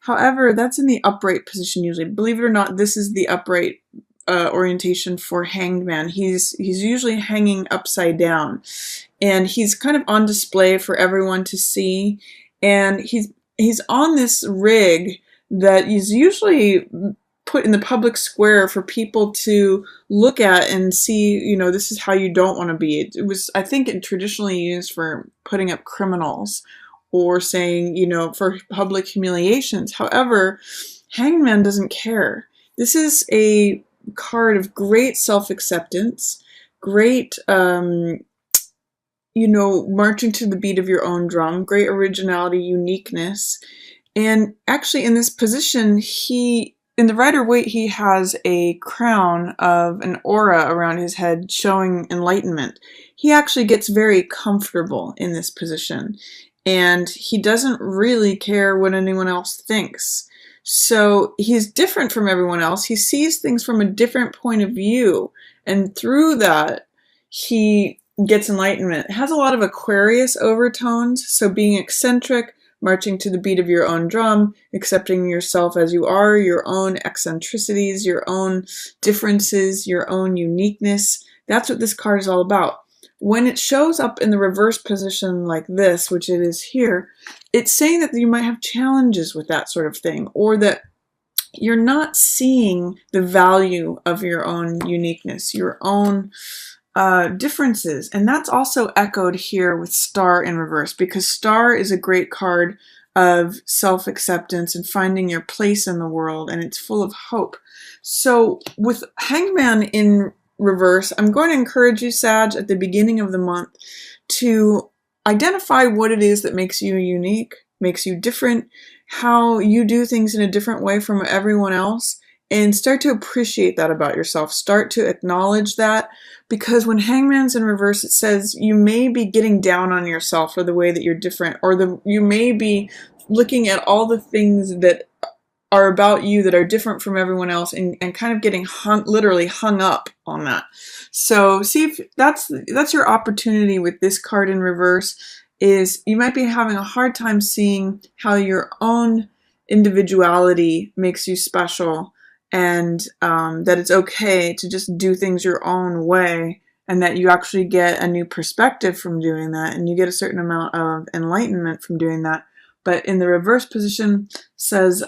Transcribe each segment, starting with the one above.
However, that's in the upright position usually. Believe it or not, this is the upright orientation for Hanged Man. He's usually hanging upside down, and he's kind of on display for everyone to see. And he's on this rig that is usually put in the public square for people to look at and see, you know, this is how you don't want to be. It was, I think, it traditionally used for putting up criminals or saying, you know, for public humiliations. However, Hanged Man doesn't care. This is a card of great self-acceptance, great, you know, marching to the beat of your own drum, great originality, uniqueness. And actually in this position, in the Rider-Waite, he has a crown of an aura around his head showing enlightenment. He actually gets very comfortable in this position, and he doesn't really care what anyone else thinks. So he's different from everyone else. He sees things from a different point of view, and through that, he gets enlightenment. It has a lot of Aquarius overtones, so being eccentric, marching to the beat of your own drum, accepting yourself as you are, your own eccentricities, your own differences, your own uniqueness. That's what this card is all about. When it shows up in the reverse position like this, which it is here, it's saying that you might have challenges with that sort of thing, or that you're not seeing the value of your own uniqueness, your own differences. And that's also echoed here with Star in reverse, because Star is a great card of self-acceptance and finding your place in the world, and it's full of hope. So with Hanged Man in reverse, I'm going to encourage you, Sag, at the beginning of the month to identify what it is that makes you unique, makes you different, how you do things in a different way from everyone else, and start to appreciate that about yourself. Start to acknowledge that, because when Hanged Man's in reverse, it says you may be getting down on yourself for the way that you're different, or you may be looking at all the things that are about you that are different from everyone else, and kind of getting literally hung up on that. So see if that's your opportunity with this card in reverse, is you might be having a hard time seeing how your own individuality makes you special, and that it's okay to just do things your own way, and that you actually get a new perspective from doing that, and you get a certain amount of enlightenment from doing that. But in the reverse position says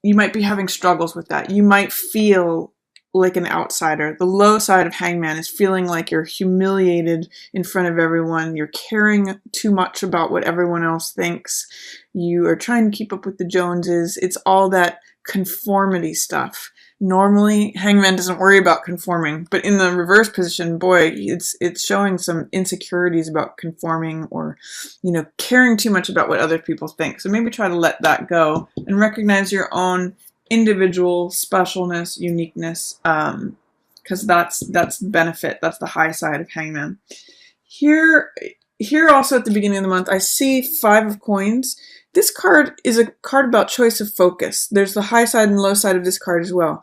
you might be having struggles with that. You might feel like an outsider. The low side of Hanged Man is feeling like you're humiliated in front of everyone. You're caring too much about what everyone else thinks. You are trying to keep up with the Joneses. It's all that conformity stuff. Normally, Hanged Man doesn't worry about conforming, but in the reverse position, boy, it's showing some insecurities about conforming, or, you know, caring too much about what other people think. So maybe try to let that go and recognize your own individual specialness, uniqueness, because that's the benefit. That's the high side of Hanged Man. Here also at the beginning of the month, I see 5 of Coins. This card is a card about choice of focus. There's the high side and low side of this card as well.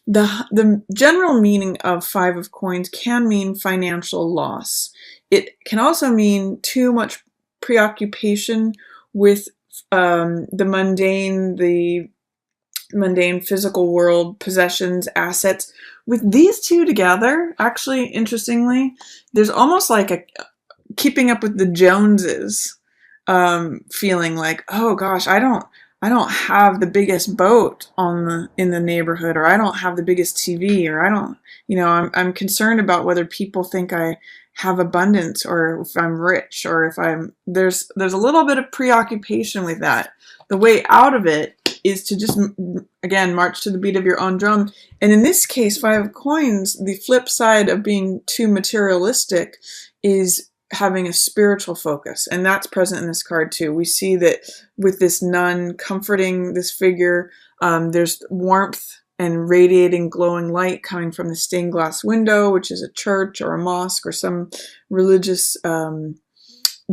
The general meaning of 5 of Coins can mean financial loss. It can also mean too much preoccupation with the mundane physical world, possessions, assets. With these two together, actually, interestingly, there's almost like a keeping up with the Joneses feeling, like, oh gosh, I don't have the biggest boat in the neighborhood, or I don't have the biggest TV, or I don't, you know, I'm concerned about whether people think I have abundance, or if I'm rich, or if there's a little bit of preoccupation with that. The way out of it is to just, again, march to the beat of your own drum. And in this case, 5 of Coins, the flip side of being too materialistic is having a spiritual focus, and that's present in this card too. We see that with this nun comforting this figure, there's warmth and radiating glowing light coming from the stained glass window, which is a church or a mosque or some religious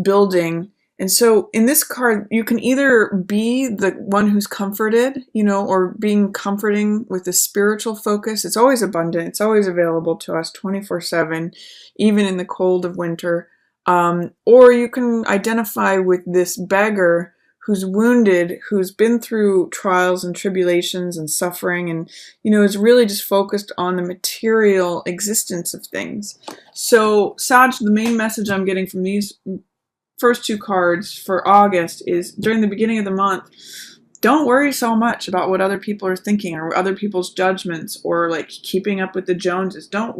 building. And so in this card, you can either be the one who's comforted, you know, or being comforting with a spiritual focus. It's always abundant. It's always available to us 24/7, even in the cold of winter. Or you can identify with this beggar who's wounded, who's been through trials and tribulations and suffering, and is really just focused on the material existence of things. So Sag, the main message I'm getting from these first two cards for August is, during the beginning of the month, don't worry so much about what other people are thinking or other people's judgments or like keeping up with the Joneses. Don't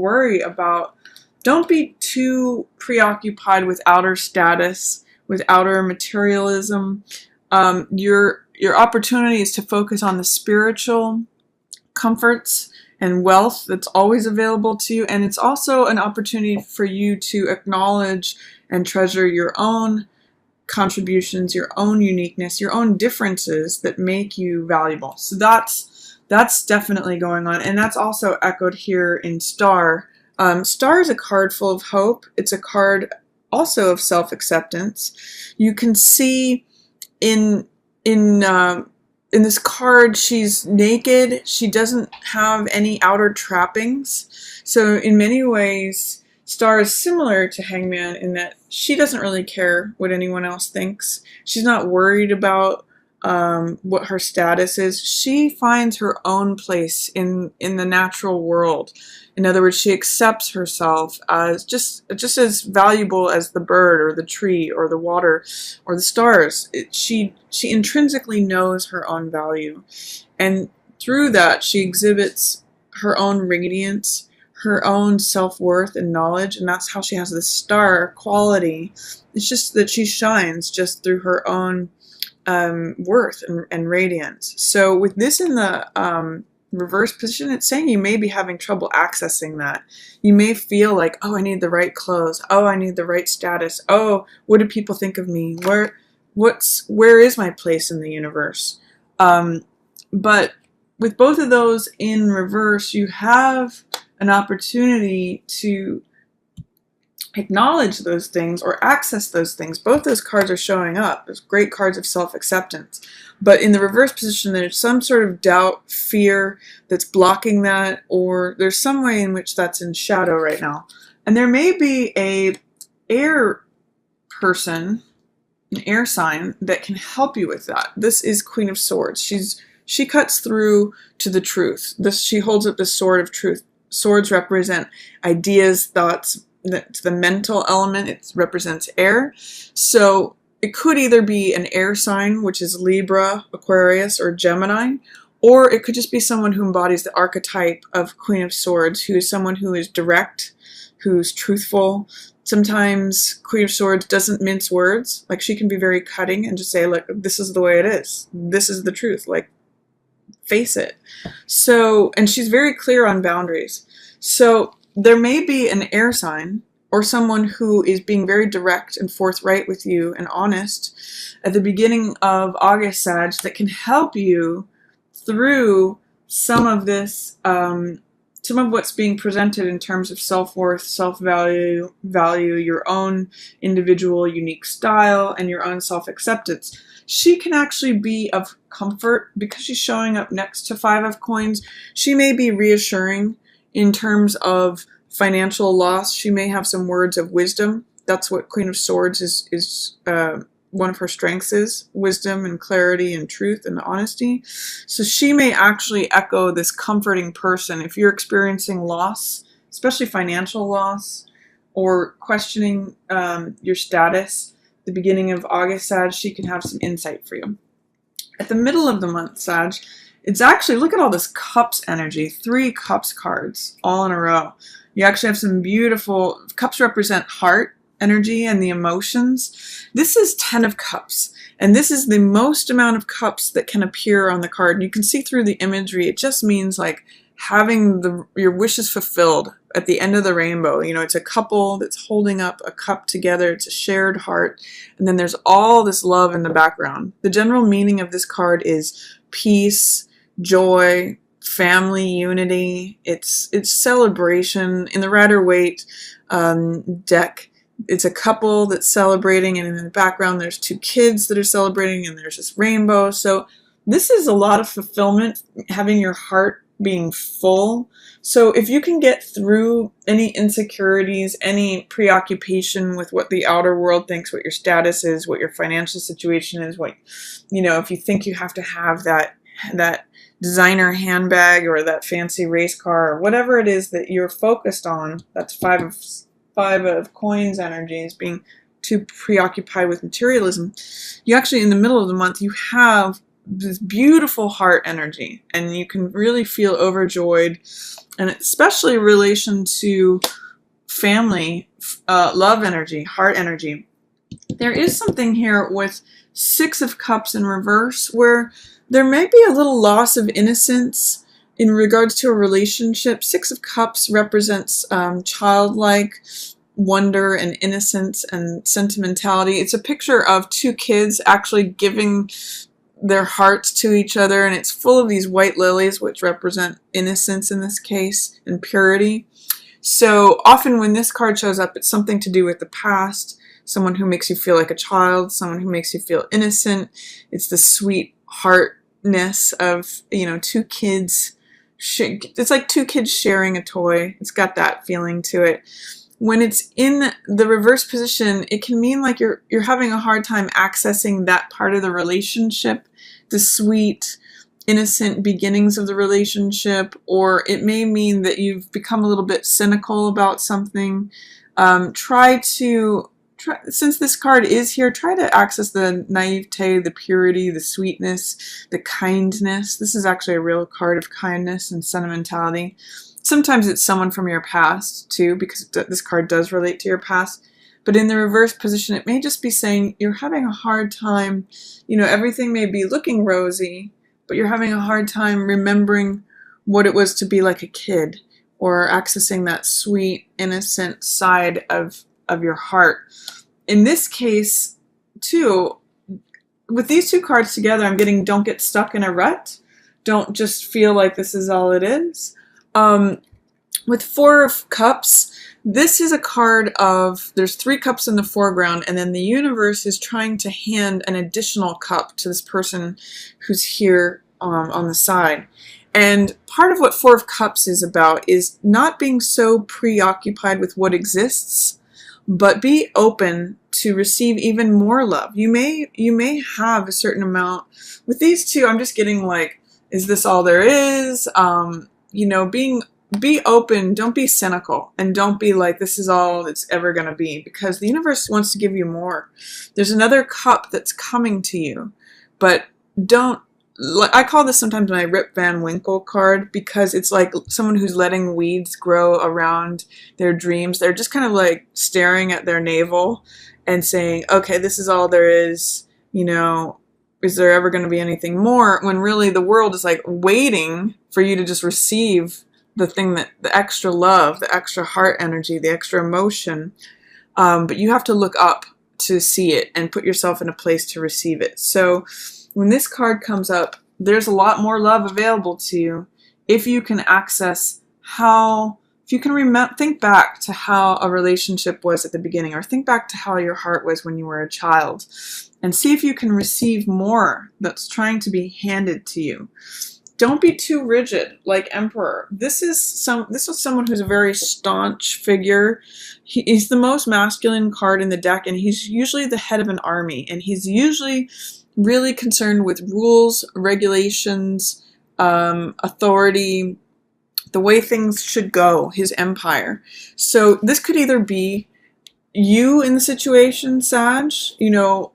be too preoccupied with outer status, with outer materialism. Your opportunity is to focus on the spiritual comforts and wealth that's always available to you. And it's also an opportunity for you to acknowledge and treasure your own contributions, your own uniqueness, your own differences that make you valuable. So that's definitely going on. And that's also echoed here in Star. Star is a card full of hope. It's a card also of self-acceptance. You can see in this card, she's naked. She doesn't have any outer trappings. So in many ways, Star is similar to Hangman in that she doesn't really care what anyone else thinks. She's not worried about what her status is. She finds her own place in the natural world. In other words, she accepts herself as just as valuable as the bird or the tree or the water or the stars. She intrinsically knows her own value. And through that, she exhibits her own radiance, her own self-worth and knowledge, and that's how she has this star quality. It's just that she shines just through her own worth and radiance. So with this in the reverse position, it's saying you may be having trouble accessing that. You may feel like, oh, I need the right clothes. Oh, I need the right status. Oh, what do people think of me? Where is my place in the universe? But with both of those in reverse, you have an opportunity to acknowledge those things or access those things. Both those cards are showing up as great cards of self-acceptance. But in the reverse position, there's some sort of doubt, fear that's blocking that, or there's some way in which that's in shadow right now. And there may be a air person, an air sign, that can help you with that. This is Queen of Swords. She cuts through to the truth. She holds up the sword of truth. Swords represent ideas, thoughts. It's the mental element. It represents air. So it could either be an air sign, which is Libra, Aquarius, or Gemini, or it could just be someone who embodies the archetype of Queen of Swords, who is someone who is direct, who's truthful. Sometimes Queen of Swords doesn't mince words. Like, she can be very cutting and just say, like, this is the way it is. This is the truth. Like, face it. So, and she's very clear on boundaries. So there may be an air sign or someone who is being very direct and forthright with you and honest at the beginning of August, Sag, that can help you through some of this, some of what's being presented in terms of self-worth, self-value, your own individual unique style, and your own self-acceptance. She can actually be of comfort because she's showing up next to Five of Coins. She may be reassuring in terms of financial loss. She may have some words of wisdom. That's what Queen of Swords is one of her strengths is, wisdom and clarity and truth and honesty. So she may actually echo this comforting person. If you're experiencing loss, especially financial loss, or questioning your status, the beginning of August, Sag, she can have some insight for you. At the middle of the month, Sag, it's actually, look at all this Cups energy, 3 Cups cards all in a row. You actually have some beautiful, Cups represent heart energy and the emotions. This is 10 of Cups, and this is the most amount of cups that can appear on the card. And you can see through the imagery, it just means like having your wishes fulfilled at the end of the rainbow. You know, it's a couple that's holding up a cup together. It's a shared heart. And then there's all this love in the background. The general meaning of this card is peace, joy, family unity. It's celebration. In the Rider-Waite deck, it's a couple that's celebrating, and in the background there's 2 kids that are celebrating, and there's this rainbow. So this is a lot of fulfillment, having your heart being full. So if you can get through any insecurities, any preoccupation with what the outer world thinks, what your status is, what your financial situation is, what, if you think you have to have that designer handbag or that fancy race car or whatever it is that you're focused on, that's five of coins energy, is being too preoccupied with materialism. You actually, in the middle of the month, you have this beautiful heart energy, and you can really feel overjoyed, and especially in relation to family, love energy, heart energy. There is something here with Six of Cups in reverse where there may be a little loss of innocence in regards to a relationship. Six of Cups represents childlike wonder and innocence and sentimentality. It's a picture of two kids actually giving their hearts to each other, and it's full of these white lilies, which represent innocence in this case, and purity. So often when this card shows up, it's something to do with the past, someone who makes you feel like a child, someone who makes you feel innocent. It's the sweet heartness of, two kids. It's like two kids sharing a toy. It's got that feeling to it. When it's in the reverse position, it can mean like you're having a hard time accessing that part of the relationship, the sweet, innocent beginnings of the relationship, or it may mean that you've become a little bit cynical about something. Since this card is here, try to access the naivete, the purity, the sweetness, the kindness. This is actually a real card of kindness and sentimentality. Sometimes it's someone from your past, too, because this card does relate to your past. But in the reverse position, it may just be saying you're having a hard time. Everything may be looking rosy, but you're having a hard time remembering what it was to be like a kid, or accessing that sweet, innocent side of your heart. In this case, too, with these two cards together, I'm getting don't get stuck in a rut. Don't just feel like this is all it is. With Four of Cups, this is a card of, there's 3 cups in the foreground, and then the universe is trying to hand an additional cup to this person who's here on the side. And part of what Four of Cups is about is not being so preoccupied with what exists, but be open to receive even more love. You may have a certain amount. With these two, I'm just getting like, is this all there is? Be open, don't be cynical, and don't be like, this is all it's ever going to be, because the universe wants to give you more. There's another cup that's coming to you, but I call this sometimes my Rip Van Winkle card, because it's like someone who's letting weeds grow around their dreams. They're just kind of like staring at their navel and saying, okay, this is all there is, is there ever going to be anything more? When really the world is like waiting for you to just receive the thing, that the extra love, the extra heart energy, the extra emotion. But you have to look up to see it and put yourself in a place to receive it. So when this card comes up, there's a lot more love available to you if you can access if you can think back to how a relationship was at the beginning, or think back to how your heart was when you were a child, and see if you can receive more that's trying to be handed to you. Don't be too rigid, like Emperor. This is someone who's a very staunch figure. He's the most masculine card in the deck, and he's usually the head of an army, and he's usually really concerned with rules, regulations, authority, the way things should go, his empire. So this could either be you in the situation, Sag,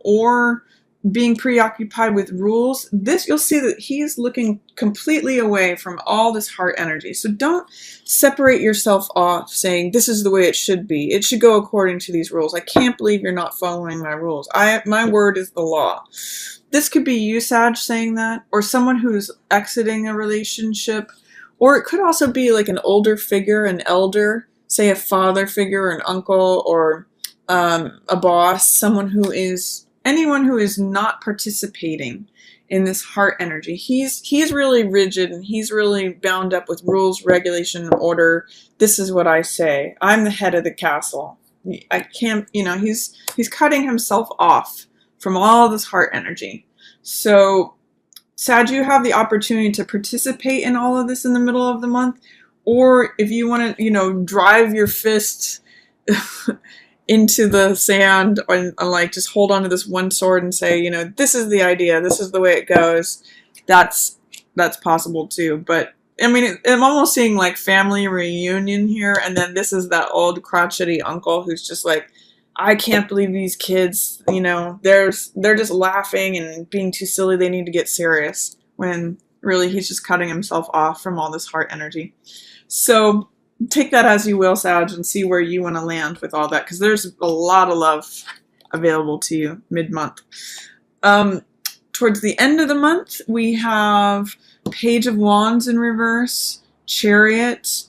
or being preoccupied with rules. This, you'll see that he's looking completely away from all this heart energy. So don't separate yourself off saying, this is the way it should be. It should go according to these rules. I can't believe you're not following my rules. My word is the law. This could be you, Sag, saying that, or someone who's exiting a relationship. Or it could also be like an older figure, an elder, say a father figure, or an uncle, or a boss, anyone who is not participating in this heart energy. He's really rigid, and he's really bound up with rules, regulation, and order. This is what I say. I'm the head of the castle. I can't, he's cutting himself off from all this heart energy. So Sag, you have the opportunity to participate in all of this in the middle of the month, or if you want to, drive your fist into the sand and like just hold on to this one sword and say, this is the idea, this is the way it goes. That's possible too. But I mean, I'm almost seeing like family reunion here, and then this is that old crotchety uncle who's just like, I can't believe these kids, they're just laughing and being too silly. They need to get serious, when really he's just cutting himself off from all this heart energy. So take that as you will, Sag, and see where you want to land with all that, because there's a lot of love available to you mid-month. Towards the end of the month, we have Page of Wands in reverse, Chariot,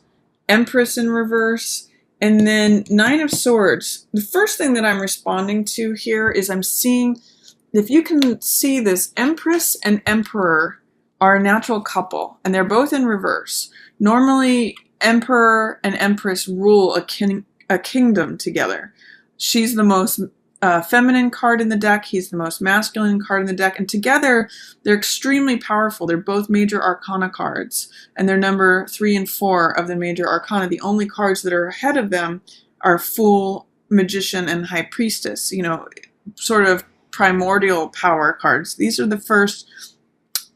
Empress in reverse, and then Nine of Swords. The first thing that I'm responding to here is I'm seeing, if you can see this, Empress and Emperor are a natural couple, and they're both in reverse. Normally, Emperor and Empress rule a kingdom together. She's the most feminine card in the deck. He's the most masculine card in the deck. And together, they're extremely powerful. They're both major arcana cards. And they're number 3 and 4 of the major arcana. The only cards that are ahead of them are Fool, Magician, and High Priestess. Sort of primordial power cards. These are the first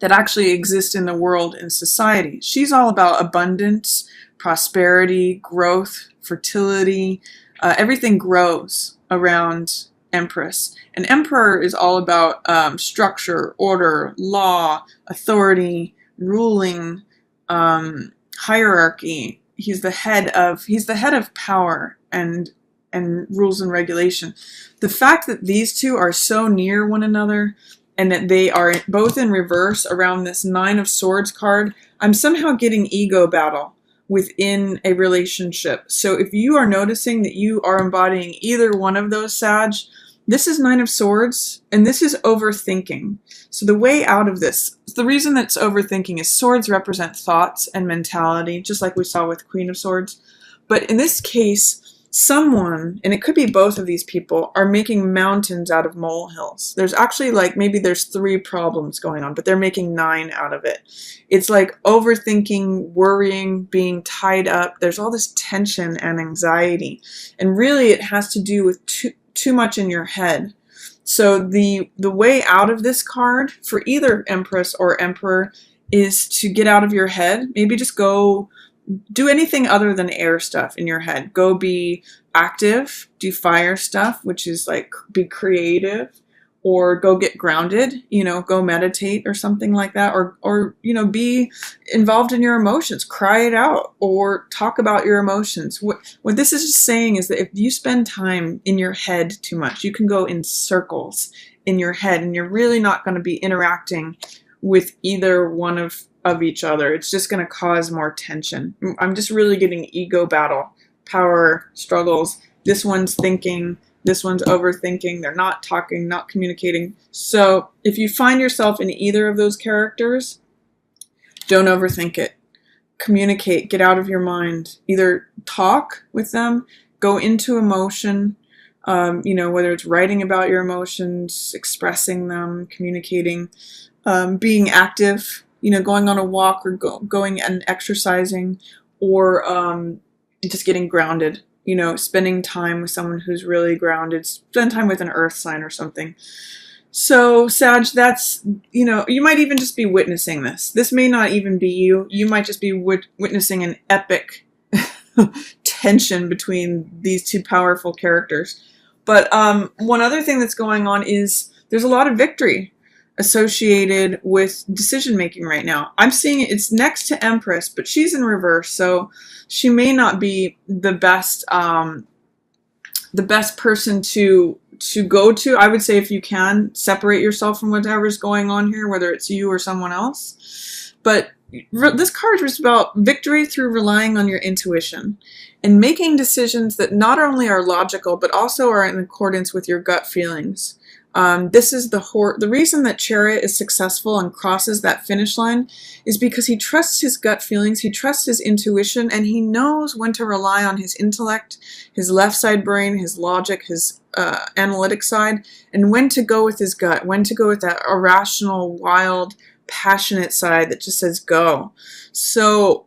that actually exist in the world and society. She's all about abundance, prosperity, growth, fertility. Everything grows around Empress. And Emperor is all about structure, order, law, authority, ruling, hierarchy. He's the head of power and rules and regulation. The fact that these two are so near one another and that they are both in reverse around this Nine of Swords card, I'm somehow getting ego battle within a relationship. So if you are noticing that you are embodying either one of those, Sag, this is Nine of Swords, and this is overthinking. So the way out of this, the reason that's overthinking is swords represent thoughts and mentality, just like we saw with Queen of Swords. But in this case, someone, and it could be both of these people, are making mountains out of molehills. There's actually maybe there's 3 problems going on, but they're making 9 out of it. It's like overthinking, worrying, being tied up. There's all this tension and anxiety. And really it has to do with too much in your head. So the way out of this card for either Empress or Emperor is to get out of your head. Maybe just go do anything other than air stuff in your head. Go be active, do fire stuff, which is like be creative, or go get grounded, go meditate or something like that, or be involved in your emotions, cry it out, or talk about your emotions. What this is just saying is that if you spend time in your head too much, you can go in circles in your head, and you're really not going to be interacting with either one of each other. It's just going to cause more tension. I'm just really getting ego battle, power struggles. This one's thinking, this one's overthinking. They're not talking, not communicating. So if you find yourself in either of those characters, don't overthink it. Communicate, get out of your mind. Either talk with them, go into emotion, whether it's writing about your emotions, expressing them, communicating, being active, going on a walk, or going and exercising, or just getting grounded, spending time with someone who's really grounded, spend time with an earth sign or something. So Sag, that's, you might even just be witnessing this. This may not even be you. You might just be witnessing an epic tension between these two powerful characters. But one other thing that's going on is there's a lot of victory associated with decision making right now. I'm seeing it's next to Empress, but she's in reverse, so she may not be the best person to go to. I would say if you can, separate yourself from whatever's going on here, whether it's you or someone else. But this card is about victory through relying on your intuition and making decisions that not only are logical, but also are in accordance with your gut feelings. This is the reason that Chariot is successful and crosses that finish line is because he trusts his gut feelings, he trusts his intuition, and he knows when to rely on his intellect, his left side brain, his logic, his analytic side, and when to go with his gut, when to go with that irrational, wild, passionate side that just says go. So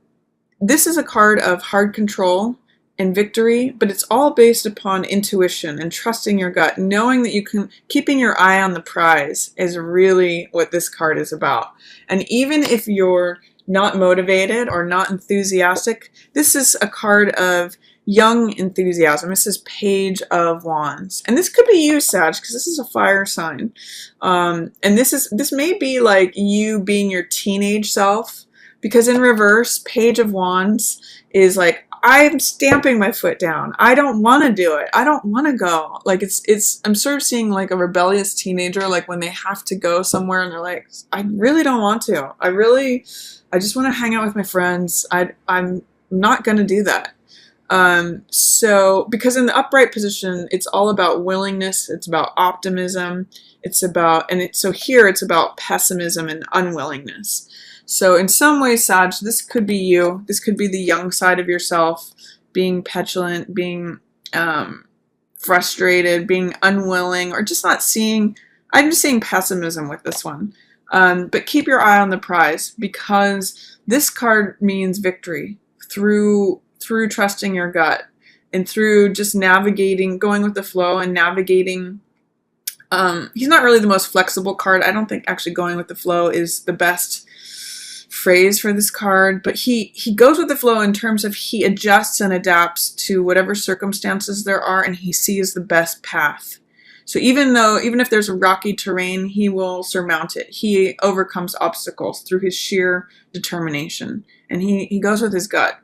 this is a card of hard control and victory, but it's all based upon intuition and trusting your gut, knowing that you can, keeping your eye on the prize is really what this card is about. And even if you're not motivated or not enthusiastic, this is a card of young enthusiasm. This is Page of Wands. And this could be you, Sag, because this is a fire sign. And this may be like you being your teenage self, because in reverse, Page of Wands is like, I'm stamping my foot down. I don't want to do it. I don't want to go. Like I'm sort of seeing like a rebellious teenager, like when they have to go somewhere and they're like, I really don't want to. I just want to hang out with my friends. I'm not going to do that. So because in the upright position, it's all about willingness. It's about optimism. So here it's about pessimism and unwillingness. So in some ways, Sag, this could be you. This could be the young side of yourself, being petulant, being frustrated, being unwilling, or just not seeing. I'm just seeing pessimism with this one. But keep your eye on the prize, because this card means victory through trusting your gut and through just navigating, going with the flow and navigating. He's not really the most flexible card. I don't think actually going with the flow is the best phrase for this card, but he goes with the flow in terms of he adjusts and adapts to whatever circumstances there are, and he sees the best path. So even if there's a rocky terrain, he will surmount it. He overcomes obstacles through his sheer determination, and he goes with his gut.